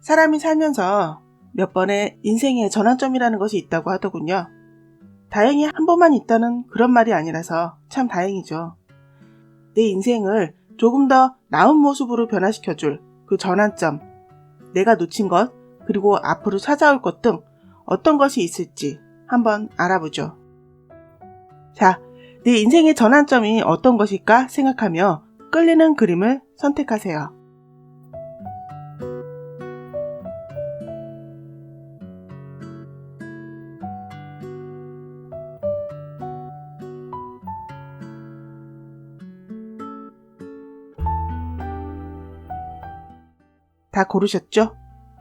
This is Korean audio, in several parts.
사람이 살면서 몇 번의 인생의 전환점이라는 것이 있다고 하더군요. 다행히 한 번만 있다는 그런 말이 아니라서 참 다행이죠. 내 인생을 조금 더 나은 모습으로 변화시켜줄 그 전환점, 내가 놓친 것, 그리고 앞으로 찾아올 것 등 어떤 것이 있을지 한번 알아보죠. 자, 내 인생의 전환점이 어떤 것일까 생각하며 끌리는 그림을 선택하세요. 다 고르셨죠?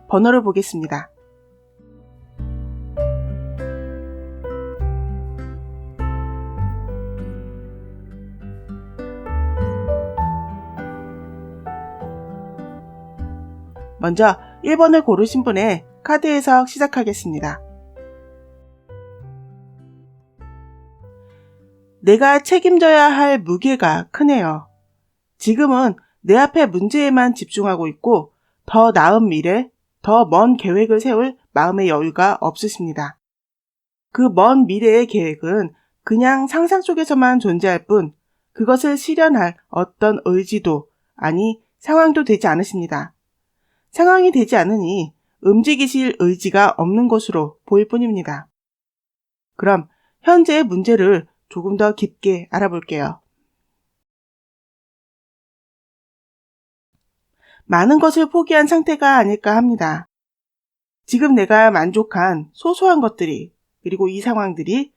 번호를 보겠습니다. 먼저 1번을 고르신 분의 카드 해석 시작하겠습니다. 내가 책임져야 할 무게가 크네요. 지금은 내 앞의 문제에만 집중하고 있고 더 나은 미래, 더 먼 계획을 세울 마음의 여유가 없으십니다. 그 먼 미래의 계획은 그냥 상상 속에서만 존재할 뿐 그것을 실현할 어떤 의지도, 아니 상황도 되지 않으십니다. 상황이 되지 않으니 움직이실 의지가 없는 것으로 보일 뿐입니다. 그럼 현재의 문제를 조금 더 깊게 알아볼게요. 많은 것을 포기한 상태가 아닐까 합니다. 지금 내가 만족한 소소한 것들이, 그리고 이 상황들이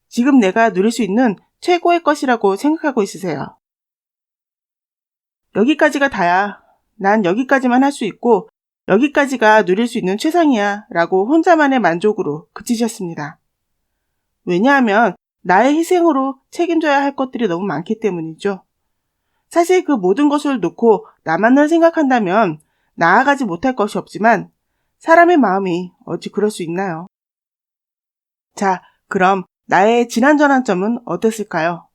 지금 내가 누릴 수 있는 최고의 것이라고 생각하고 있으세요. 여기까지가 다야. 난 여기까지만 할 수 있고 여기까지가 누릴 수 있는 최상이야 라고 혼자만의 만족으로 그치셨습니다. 왜냐하면 나의 희생으로 책임져야 할 것들이 너무 많기 때문이죠. 사실 그 모든 것을 놓고 나만을 생각한다면 나아가지 못할 것이 없지만 사람의 마음이 어찌 그럴 수 있나요? 자, 그럼 나의 지난 전환점은 어땠을까요?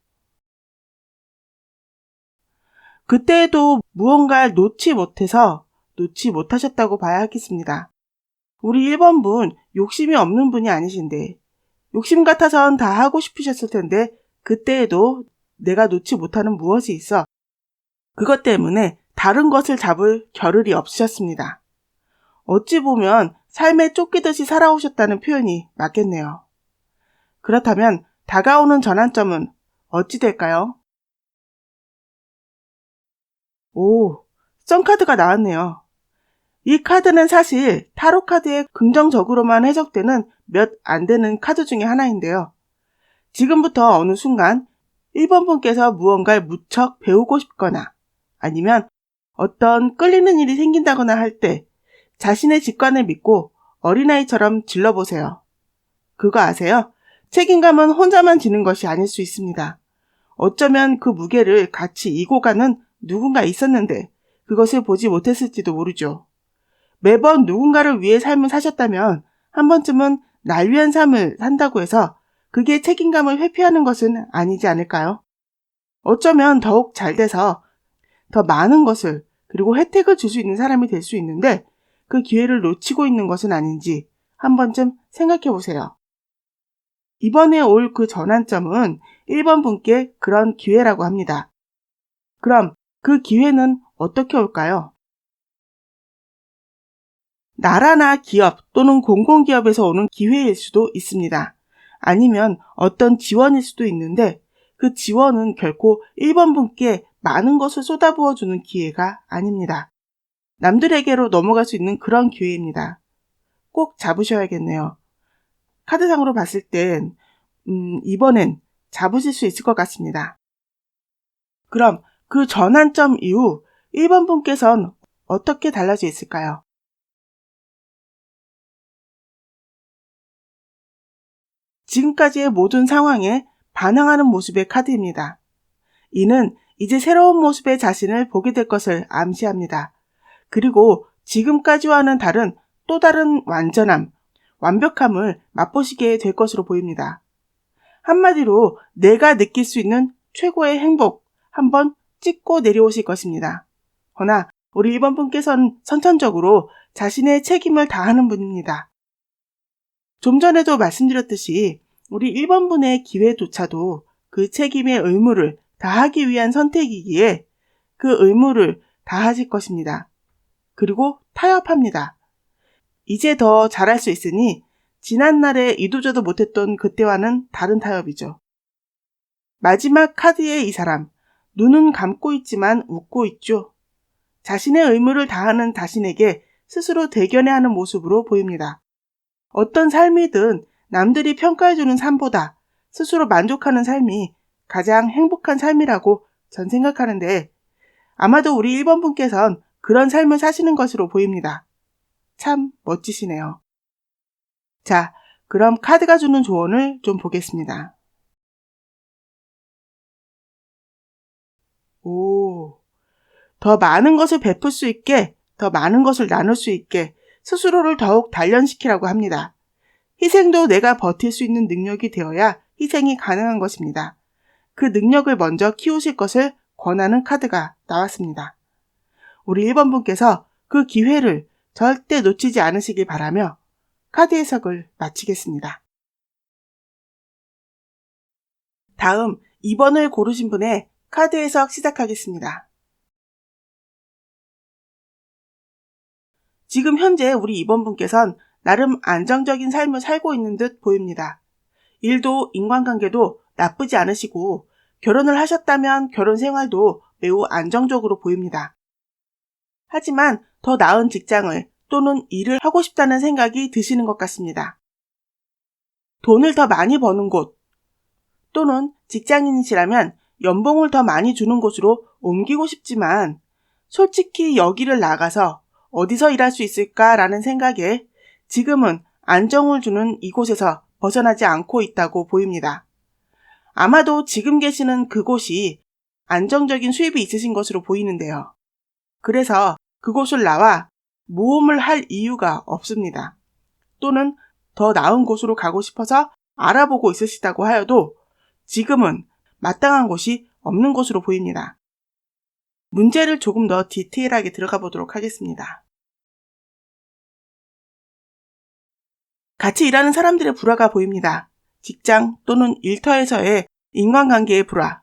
그때에도 무언가를 놓지 못하셨다고 봐야 하겠습니다. 우리 1번분 욕심이 없는 분이 아니신데 욕심 같아선 다 하고 싶으셨을 텐데 그때에도 내가 놓지 못하는 무엇이 있어 그것 때문에 다른 것을 잡을 겨를이 없으셨습니다. 어찌 보면 삶에 쫓기듯이 살아오셨다는 표현이 맞겠네요. 그렇다면 다가오는 전환점은 어찌 될까요? 오, 선카드가 나왔네요. 이 카드는 사실 타로 카드에 긍정적으로만 해석되는 몇 안 되는 카드 중에 하나인데요. 지금부터 어느 순간 1번 분께서 무언가를 무척 배우고 싶거나 아니면 어떤 끌리는 일이 생긴다거나 할 때 자신의 직관을 믿고 어린아이처럼 질러보세요. 그거 아세요? 책임감은 혼자만 지는 것이 아닐 수 있습니다. 어쩌면 그 무게를 같이 이고 가는 누군가 있었는데 그것을 보지 못했을지도 모르죠. 매번 누군가를 위해 삶을 사셨다면 한 번쯤은 날 위한 삶을 산다고 해서 그게 책임감을 회피하는 것은 아니지 않을까요? 어쩌면 더욱 잘 돼서 더 많은 것을 그리고 혜택을 줄 수 있는 사람이 될 수 있는데 그 기회를 놓치고 있는 것은 아닌지 한 번쯤 생각해 보세요. 이번에 올 그 전환점은 1번 분께 그런 기회라고 합니다. 그럼 그 기회는 어떻게 올까요? 나라나 기업 또는 공공기업에서 오는 기회일 수도 있습니다. 아니면 어떤 지원일 수도 있는데 그 지원은 결코 1번 분께 많은 것을 쏟아부어주는 기회가 아닙니다. 남들에게로 넘어갈 수 있는 그런 기회입니다. 꼭 잡으셔야겠네요. 카드상으로 봤을 땐 이번엔 잡으실 수 있을 것 같습니다. 그럼 그 전환점 이후 1번 분께서는 어떻게 달라져 있을까요? 지금까지의 모든 상황에 반항하는 모습의 카드입니다. 이는 이제 새로운 모습의 자신을 보게 될 것을 암시합니다. 그리고 지금까지와는 다른 또 다른 완전함, 완벽함을 맛보시게 될 것으로 보입니다. 한마디로 내가 느낄 수 있는 최고의 행복 한번 찍고 내려오실 것입니다. 허나 우리 1번 분께서는 선천적으로 자신의 책임을 다하는 분입니다. 좀 전에도 말씀드렸듯이 우리 1번 분의 기회조차도 그 책임의 의무를 다하기 위한 선택이기에 그 의무를 다하실 것입니다. 그리고 타협합니다. 이제 더 잘할 수 있으니 지난날에 이도저도 못했던 그때와는 다른 타협이죠. 마지막 카드의 이 사람, 눈은 감고 있지만 웃고 있죠. 자신의 의무를 다하는 자신에게 스스로 대견해 하는 모습으로 보입니다. 어떤 삶이든 남들이 평가해주는 삶보다 스스로 만족하는 삶이 가장 행복한 삶이라고 전 생각하는데 아마도 우리 1번 분께선 그런 삶을 사시는 것으로 보입니다. 참 멋지시네요. 자, 그럼 카드가 주는 조언을 좀 보겠습니다. 더 많은 것을 베풀 수 있게, 더 많은 것을 나눌 수 있게 스스로를 더욱 단련시키라고 합니다. 희생도 내가 버틸 수 있는 능력이 되어야 희생이 가능한 것입니다. 그 능력을 먼저 키우실 것을 권하는 카드가 나왔습니다. 우리 1번 분께서 그 기회를 절대 놓치지 않으시길 바라며 카드 해석을 마치겠습니다. 다음 2번을 고르신 분의 카드 해석 시작하겠습니다. 지금 현재 우리 2번 분께선 나름 안정적인 삶을 살고 있는 듯 보입니다. 일도 인간관계도 나쁘지 않으시고 결혼을 하셨다면 결혼 생활도 매우 안정적으로 보입니다. 하지만 더 나은 직장을 또는 일을 하고 싶다는 생각이 드시는 것 같습니다. 돈을 더 많이 버는 곳 또는 직장인이시라면 연봉을 더 많이 주는 곳으로 옮기고 싶지만 솔직히 여기를 나가서 어디서 일할 수 있을까라는 생각에 지금은 안정을 주는 이곳에서 벗어나지 않고 있다고 보입니다. 아마도 지금 계시는 그곳이 안정적인 수입이 있으신 것으로 보이는데요. 그래서 그곳을 나와 모험을 할 이유가 없습니다. 또는 더 나은 곳으로 가고 싶어서 알아보고 있으시다고 하여도 지금은 마땅한 곳이 없는 것으로 보입니다. 문제를 조금 더 디테일하게 들어가 보도록 하겠습니다. 같이 일하는 사람들의 불화가 보입니다. 직장 또는 일터에서의 인간관계의 불화.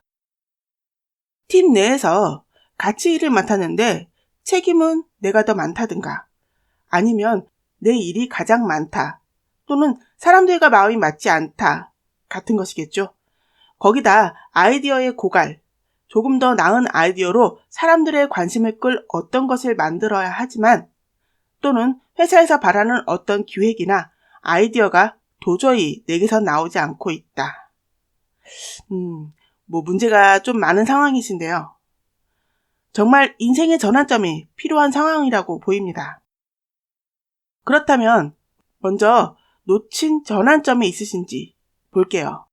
팀 내에서 같이 일을 맡았는데 책임은 내가 더 많다든가 아니면 내 일이 가장 많다 또는 사람들과 마음이 맞지 않다 같은 것이겠죠. 거기다 아이디어의 고갈, 조금 더 나은 아이디어로 사람들의 관심을 끌 어떤 것을 만들어야 하지만 또는 회사에서 바라는 어떤 기획이나 아이디어가 도저히 내게서 나오지 않고 있다. 문제가 좀 많은 상황이신데요. 정말 인생의 전환점이 필요한 상황이라고 보입니다. 그렇다면 먼저 놓친 전환점이 있으신지 볼게요.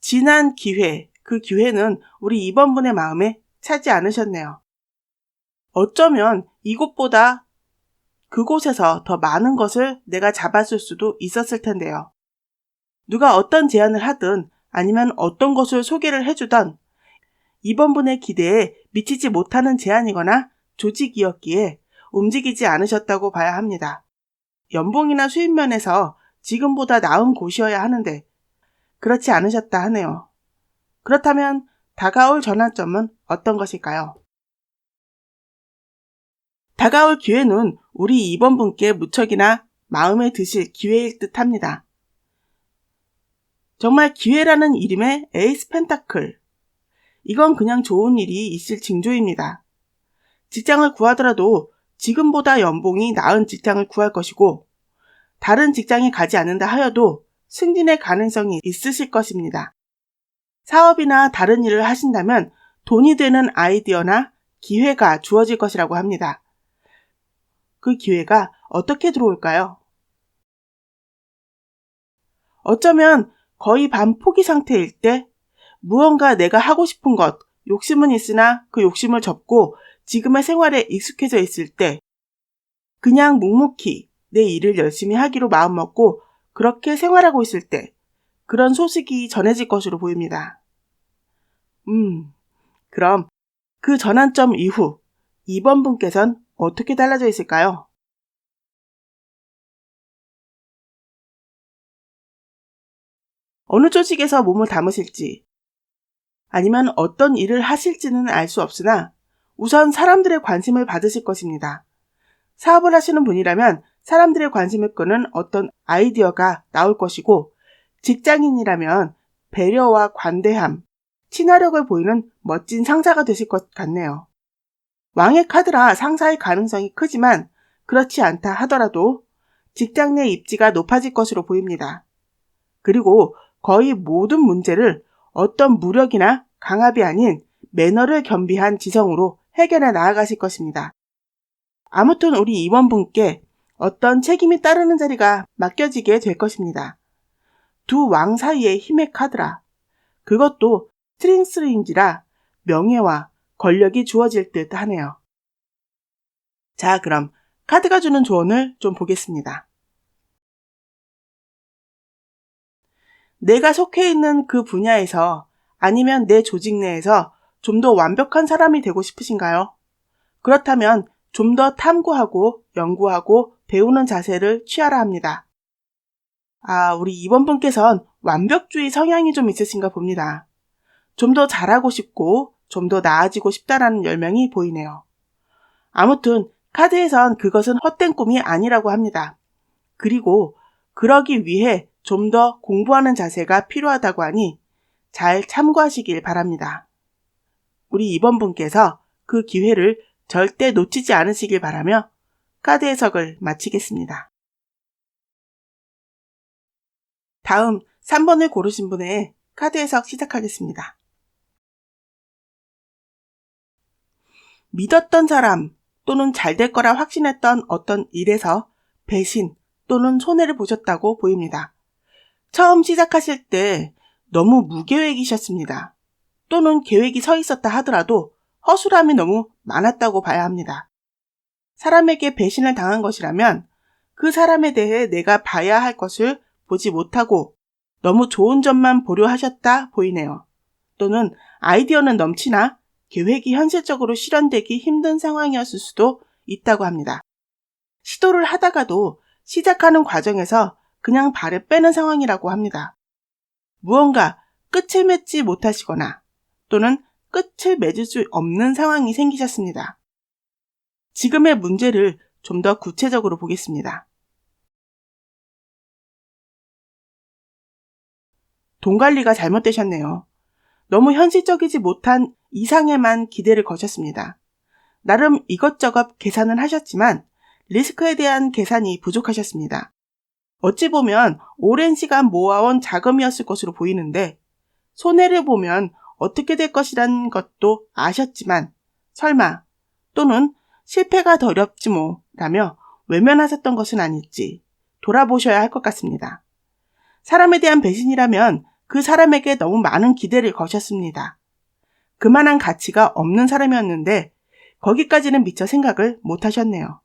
지난 기회, 그 기회는 우리 2번 분의 마음에 차지 않으셨네요. 어쩌면 이곳보다 그곳에서 더 많은 것을 내가 잡았을 수도 있었을 텐데요. 누가 어떤 제안을 하든 아니면 어떤 것을 소개를 해주던 2번 분의 기대에 미치지 못하는 제안이거나 조직이었기에 움직이지 않으셨다고 봐야 합니다. 연봉이나 수입 면에서 지금보다 나은 곳이어야 하는데 그렇지 않으셨다 하네요. 그렇다면 다가올 전환점은 어떤 것일까요? 다가올 기회는 우리 2번 분께 무척이나 마음에 드실 기회일 듯 합니다. 정말 기회라는 이름의 에이스 펜타클. 이건 그냥 좋은 일이 있을 징조입니다. 직장을 구하더라도 지금보다 연봉이 나은 직장을 구할 것이고 다른 직장에 가지 않는다 하여도 승진의 가능성이 있으실 것입니다. 사업이나 다른 일을 하신다면 돈이 되는 아이디어나 기회가 주어질 것이라고 합니다. 그 기회가 어떻게 들어올까요? 어쩌면 거의 반포기 상태일 때 무언가 내가 하고 싶은 것, 욕심은 있으나 그 욕심을 접고 지금의 생활에 익숙해져 있을 때 그냥 묵묵히 내 일을 열심히 하기로 마음먹고 그렇게 생활하고 있을 때 그런 소식이 전해질 것으로 보입니다. 그럼 그 전환점 이후 2번 분께선 어떻게 달라져 있을까요? 어느 조직에서 몸을 담으실지, 아니면 어떤 일을 하실지는 알 수 없으나 우선 사람들의 관심을 받으실 것입니다. 사업을 하시는 분이라면 사람들의 관심을 끄는 어떤 아이디어가 나올 것이고, 직장인이라면 배려와 관대함, 친화력을 보이는 멋진 상사가 되실 것 같네요. 왕의 카드라 상사의 가능성이 크지만 그렇지 않다 하더라도 직장 내 입지가 높아질 것으로 보입니다. 그리고 거의 모든 문제를 어떤 무력이나 강압이 아닌 매너를 겸비한 지성으로 해결해 나아가실 것입니다. 아무튼 우리 임원분께 어떤 책임이 따르는 자리가 맡겨지게 될 것입니다. 두 왕 사이의 힘의 카드라. 그것도 스트링스인지라 명예와 권력이 주어질 듯 하네요. 자, 그럼 카드가 주는 조언을 좀 보겠습니다. 내가 속해 있는 그 분야에서 아니면 내 조직 내에서 좀 더 완벽한 사람이 되고 싶으신가요? 그렇다면 좀 더 탐구하고 연구하고 배우는 자세를 취하라 합니다. 우리 이번 분께선 완벽주의 성향이 좀 있으신가 봅니다. 좀 더 잘하고 싶고 좀 더 나아지고 싶다라는 열명이 보이네요. 아무튼 카드에선 그것은 헛된 꿈이 아니라고 합니다. 그리고 그러기 위해 좀 더 공부하는 자세가 필요하다고 하니 잘 참고하시길 바랍니다. 우리 이번 분께서 그 기회를 절대 놓치지 않으시길 바라며 카드 해석을 마치겠습니다. 다음 3번을 고르신 분의 카드 해석 시작하겠습니다. 믿었던 사람 또는 잘 될 거라 확신했던 어떤 일에서 배신 또는 손해를 보셨다고 보입니다. 처음 시작하실 때 너무 무계획이셨습니다. 또는 계획이 서 있었다 하더라도 허술함이 너무 많았다고 봐야 합니다. 사람에게 배신을 당한 것이라면 그 사람에 대해 내가 봐야 할 것을 보지 못하고 너무 좋은 점만 보려 하셨다 보이네요. 또는 아이디어는 넘치나 계획이 현실적으로 실현되기 힘든 상황이었을 수도 있다고 합니다. 시도를 하다가도 시작하는 과정에서 그냥 발을 빼는 상황이라고 합니다. 무언가 끝을 맺지 못하시거나 또는 끝을 맺을 수 없는 상황이 생기셨습니다. 지금의 문제를 좀 더 구체적으로 보겠습니다. 돈 관리가 잘못되셨네요. 너무 현실적이지 못한 이상에만 기대를 거셨습니다. 나름 이것저것 계산을 하셨지만 리스크에 대한 계산이 부족하셨습니다. 어찌 보면 오랜 시간 모아온 자금이었을 것으로 보이는데 손해를 보면 어떻게 될 것이란 것도 아셨지만 설마 또는 실패가 더 어렵지 뭐 라며 외면하셨던 것은 아닐지 돌아보셔야 할 것 같습니다. 사람에 대한 배신이라면 그 사람에게 너무 많은 기대를 거셨습니다. 그만한 가치가 없는 사람이었는데 거기까지는 미처 생각을 못 하셨네요.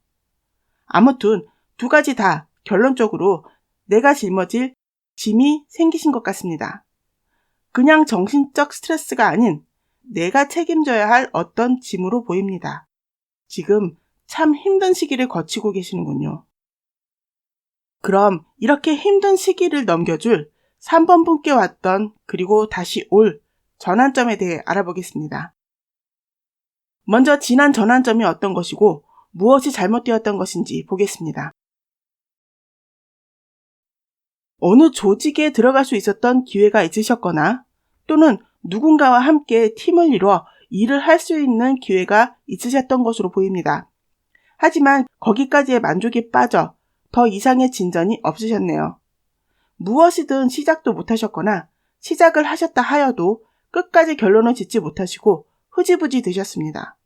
아무튼 두 가지 다 결론적으로 내가 짊어질 짐이 생기신 것 같습니다. 그냥 정신적 스트레스가 아닌 내가 책임져야 할 어떤 짐으로 보입니다. 지금 참 힘든 시기를 거치고 계시는군요. 그럼 이렇게 힘든 시기를 넘겨줄 3번 분께 왔던 그리고 다시 올 전환점에 대해 알아보겠습니다. 먼저 지난 전환점이 어떤 것이고 무엇이 잘못되었던 것인지 보겠습니다. 어느 조직에 들어갈 수 있었던 기회가 있으셨거나 또는 누군가와 함께 팀을 이루어 일을 할 수 있는 기회가 있으셨던 것으로 보입니다. 하지만 거기까지의 만족이 빠져 더 이상의 진전이 없으셨네요. 무엇이든 시작도 못하셨거나 시작을 하셨다 하여도 끝까지 결론을 짓지 못하시고 흐지부지 되셨습니다.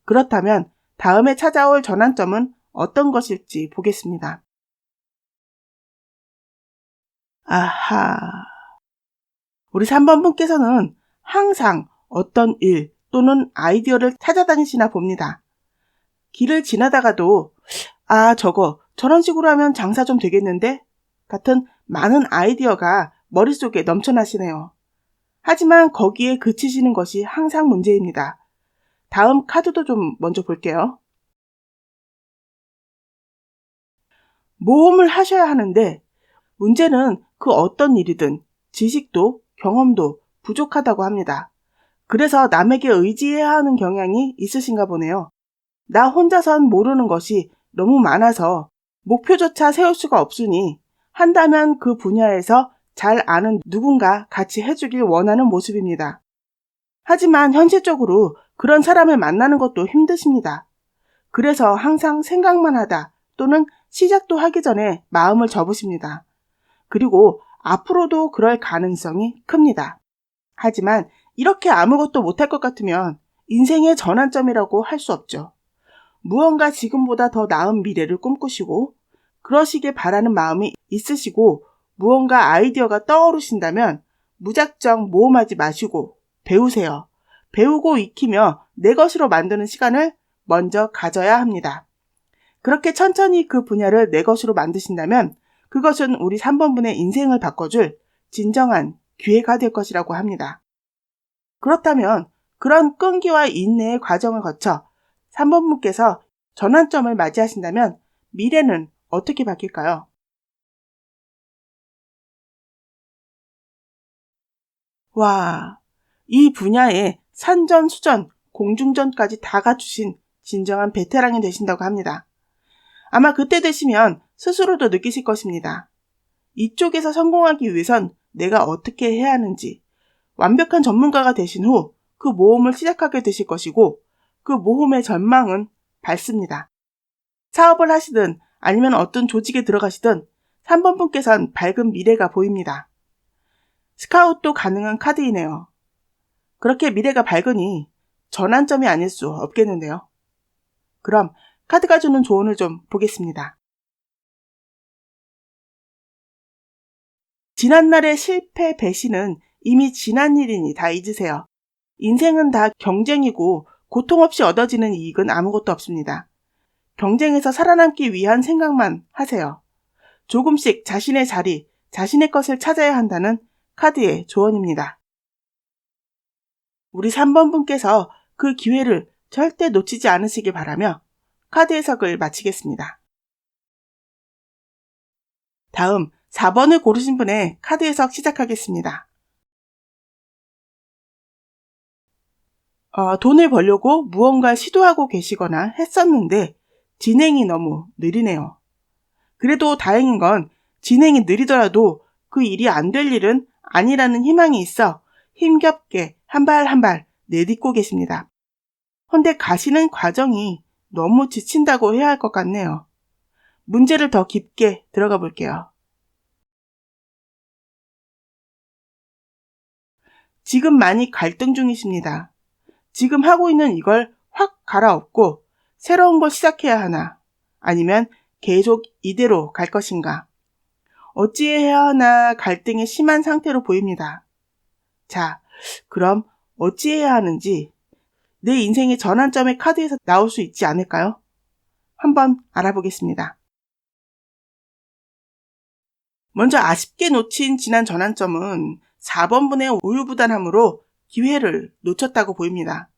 그렇다면 다음에 찾아올 전환점은 어떤 것일지 보겠습니다. 아하. 우리 3번 분께서는 항상 어떤 일 또는 아이디어를 찾아다니시나 봅니다. 길을 지나다가도 저런 식으로 하면 장사 좀 되겠는데? 같은 많은 아이디어가 머릿속에 넘쳐나시네요. 하지만 거기에 그치시는 것이 항상 문제입니다. 다음 카드도 좀 먼저 볼게요. 모험을 하셔야 하는데 문제는 그 어떤 일이든 지식도 경험도 부족하다고 합니다. 그래서 남에게 의지해야 하는 경향이 있으신가 보네요. 나 혼자선 모르는 것이 너무 많아서 목표조차 세울 수가 없으니 한다면 그 분야에서 잘 아는 누군가 같이 해주길 원하는 모습입니다. 하지만 현실적으로 그런 사람을 만나는 것도 힘드십니다. 그래서 항상 생각만 하다 또는 시작도 하기 전에 마음을 접으십니다. 그리고 앞으로도 그럴 가능성이 큽니다. 하지만 이렇게 아무것도 못할 것 같으면 인생의 전환점이라고 할 수 없죠. 무언가 지금보다 더 나은 미래를 꿈꾸시고 그러시길 바라는 마음이 있으시고 무언가 아이디어가 떠오르신다면 무작정 모험하지 마시고 배우세요. 배우고 익히며 내 것으로 만드는 시간을 먼저 가져야 합니다. 그렇게 천천히 그 분야를 내 것으로 만드신다면 그것은 우리 3번분의 인생을 바꿔줄 진정한 기회가 될 것이라고 합니다. 그렇다면 그런 끈기와 인내의 과정을 거쳐 3번분께서 전환점을 맞이하신다면 미래는 어떻게 바뀔까요? 와, 이 분야에 산전수전, 공중전까지 다 갖추신 진정한 베테랑이 되신다고 합니다. 아마 그때 되시면 스스로도 느끼실 것입니다. 이쪽에서 성공하기 위해선 내가 어떻게 해야 하는지 완벽한 전문가가 되신 후 그 모험을 시작하게 되실 것이고 그 모험의 전망은 밝습니다. 사업을 하시든 아니면 어떤 조직에 들어가시든 3번분께선 밝은 미래가 보입니다. 스카웃도 가능한 카드이네요. 그렇게 미래가 밝으니 전환점이 아닐 수 없겠는데요. 그럼 카드가 주는 조언을 좀 보겠습니다. 지난날의 실패, 배신은 이미 지난 일이니 다 잊으세요. 인생은 다 경쟁이고 고통 없이 얻어지는 이익은 아무것도 없습니다. 경쟁에서 살아남기 위한 생각만 하세요. 조금씩 자신의 자리, 자신의 것을 찾아야 한다는 카드의 조언입니다. 우리 3번분께서 그 기회를 절대 놓치지 않으시길 바라며 카드 해석을 마치겠습니다. 다음 4번을 고르신 분의 카드 해석 시작하겠습니다. 돈을 벌려고 무언가 시도하고 계시거나 했었는데 진행이 너무 느리네요. 그래도 다행인 건 진행이 느리더라도 그 일이 안 될 일은 아니라는 희망이 있어 힘겹게 한 발 한 발 내딛고 계십니다. 헌데 가시는 과정이 너무 지친다고 해야 할 것 같네요. 문제를 더 깊게 들어가 볼게요. 지금 많이 갈등 중이십니다. 지금 하고 있는 이걸 확 갈아엎고 새로운 걸 시작해야 하나? 아니면 계속 이대로 갈 것인가? 어찌해야 하나 갈등이 심한 상태로 보입니다. 자, 그럼 어찌해야 하는지 내 인생의 전환점의 카드에서 나올 수 있지 않을까요? 한번 알아보겠습니다. 먼저 아쉽게 놓친 지난 전환점은 4번분의 우유부단함으로 기회를 놓쳤다고 보입니다.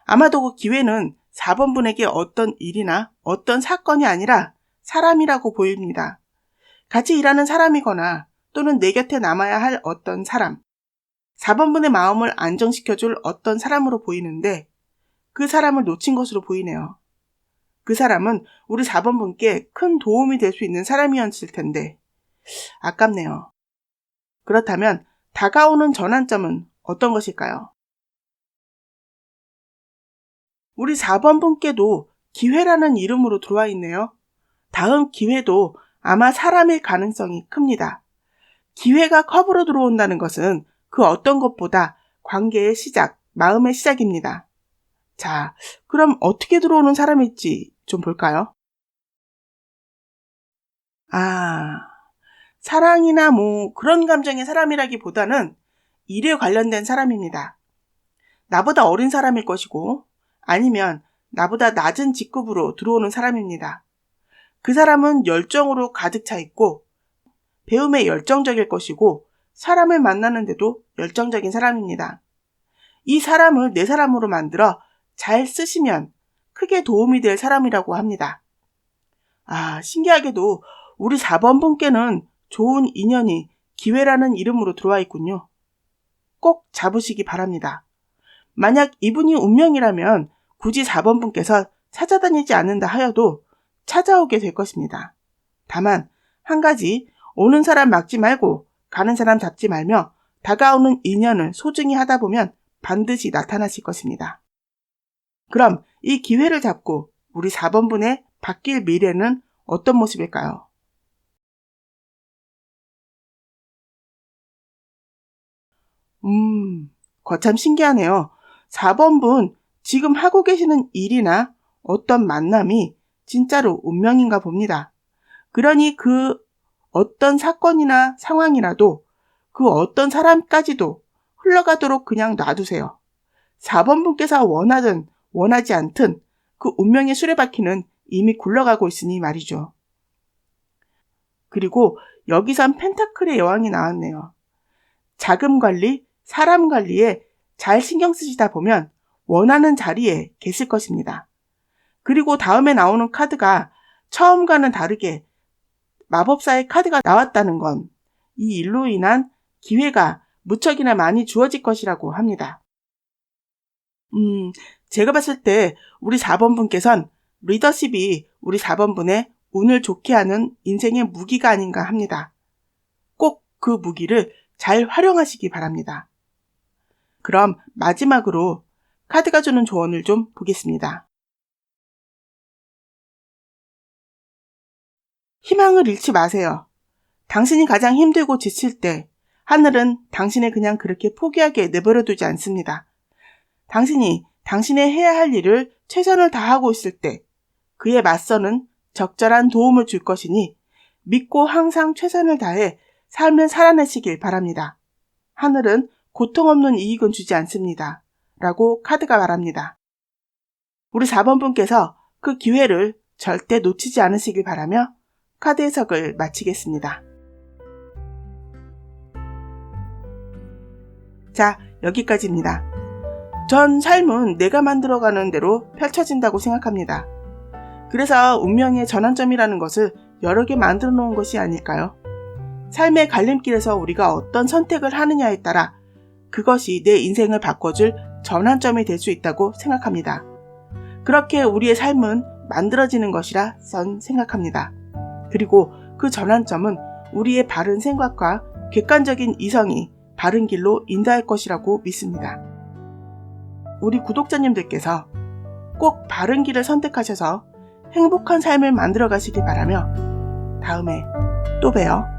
아마도 그 기회는 4번분에게 어떤 일이나 어떤 사건이 아니라 사람이라고 보입니다. 같이 일하는 사람이거나 또는 내 곁에 남아야 할 어떤 사람, 4번분의 마음을 안정시켜줄 어떤 사람으로 보이는데 그 사람을 놓친 것으로 보이네요. 그 사람은 우리 4번분께 큰 도움이 될 수 있는 사람이었을 텐데 아깝네요. 그렇다면 다가오는 전환점은 어떤 것일까요? 우리 4번분께도 기회라는 이름으로 들어와 있네요. 다음 기회도 아마 사람일 가능성이 큽니다. 기회가 컵으로 들어온다는 것은 그 어떤 것보다 관계의 시작, 마음의 시작입니다. 자, 그럼 어떻게 들어오는 사람일지 좀 볼까요? 사랑이나 그런 감정의 사람이라기보다는 일에 관련된 사람입니다. 나보다 어린 사람일 것이고 아니면 나보다 낮은 직급으로 들어오는 사람입니다. 그 사람은 열정으로 가득 차 있고 배움에 열정적일 것이고 사람을 만나는데도 열정적인 사람입니다. 이 사람을 내 사람으로 만들어 잘 쓰시면 크게 도움이 될 사람이라고 합니다. 신기하게도 우리 4번 분께는 좋은 인연이 기회라는 이름으로 들어와 있군요. 꼭 잡으시기 바랍니다. 만약 이분이 운명이라면 굳이 4번 분께서 찾아다니지 않는다 하여도 찾아오게 될 것입니다. 다만 한 가지, 오는 사람 막지 말고 가는 사람 잡지 말며 다가오는 인연을 소중히 하다 보면 반드시 나타나실 것입니다. 그럼 이 기회를 잡고 우리 4번 분의 바뀔 미래는 어떤 모습일까요? 거참 신기하네요. 4번 분, 지금 하고 계시는 일이나 어떤 만남이 진짜로 운명인가 봅니다. 그러니 그 어떤 사건이나 상황이라도 그 어떤 사람까지도 흘러가도록 그냥 놔두세요. 4번 분께서 원하든 원하지 않든 그 운명의 수레바퀴는 이미 굴러가고 있으니 말이죠. 그리고 여기선 펜타클의 여왕이 나왔네요. 자금 관리, 사람 관리에 잘 신경 쓰시다 보면 원하는 자리에 계실 것입니다. 그리고 다음에 나오는 카드가 처음과는 다르게 마법사의 카드가 나왔다는 건 이 일로 인한 기회가 무척이나 많이 주어질 것이라고 합니다. 제가 봤을 때 우리 4번 분께선 리더십이 우리 4번 분의 운을 좋게 하는 인생의 무기가 아닌가 합니다. 꼭 그 무기를 잘 활용하시기 바랍니다. 그럼 마지막으로 카드가 주는 조언을 좀 보겠습니다. 희망을 잃지 마세요. 당신이 가장 힘들고 지칠 때 하늘은 당신을 그냥 그렇게 포기하게 내버려두지 않습니다. 당신이 당신의 해야 할 일을 최선을 다하고 있을 때 그에 맞서는 적절한 도움을 줄 것이니 믿고 항상 최선을 다해 삶을 살아내시길 바랍니다. 하늘은 고통 없는 이익은 주지 않습니다. 라고 카드가 말합니다. 우리 4번 분께서 그 기회를 절대 놓치지 않으시길 바라며 카드 해석을 마치겠습니다. 자, 여기까지입니다. 전 삶은 내가 만들어가는 대로 펼쳐진다고 생각합니다. 그래서 운명의 전환점이라는 것을 여러 개 만들어 놓은 것이 아닐까요? 삶의 갈림길에서 우리가 어떤 선택을 하느냐에 따라 그것이 내 인생을 바꿔줄 전환점이 될 수 있다고 생각합니다. 그렇게 우리의 삶은 만들어지는 것이라 전 생각합니다. 그리고 그 전환점은 우리의 바른 생각과 객관적인 이성이 바른 길로 인도할 것이라고 믿습니다. 우리 구독자님들께서 꼭 바른 길을 선택하셔서 행복한 삶을 만들어 가시길 바라며 다음에 또 봬요.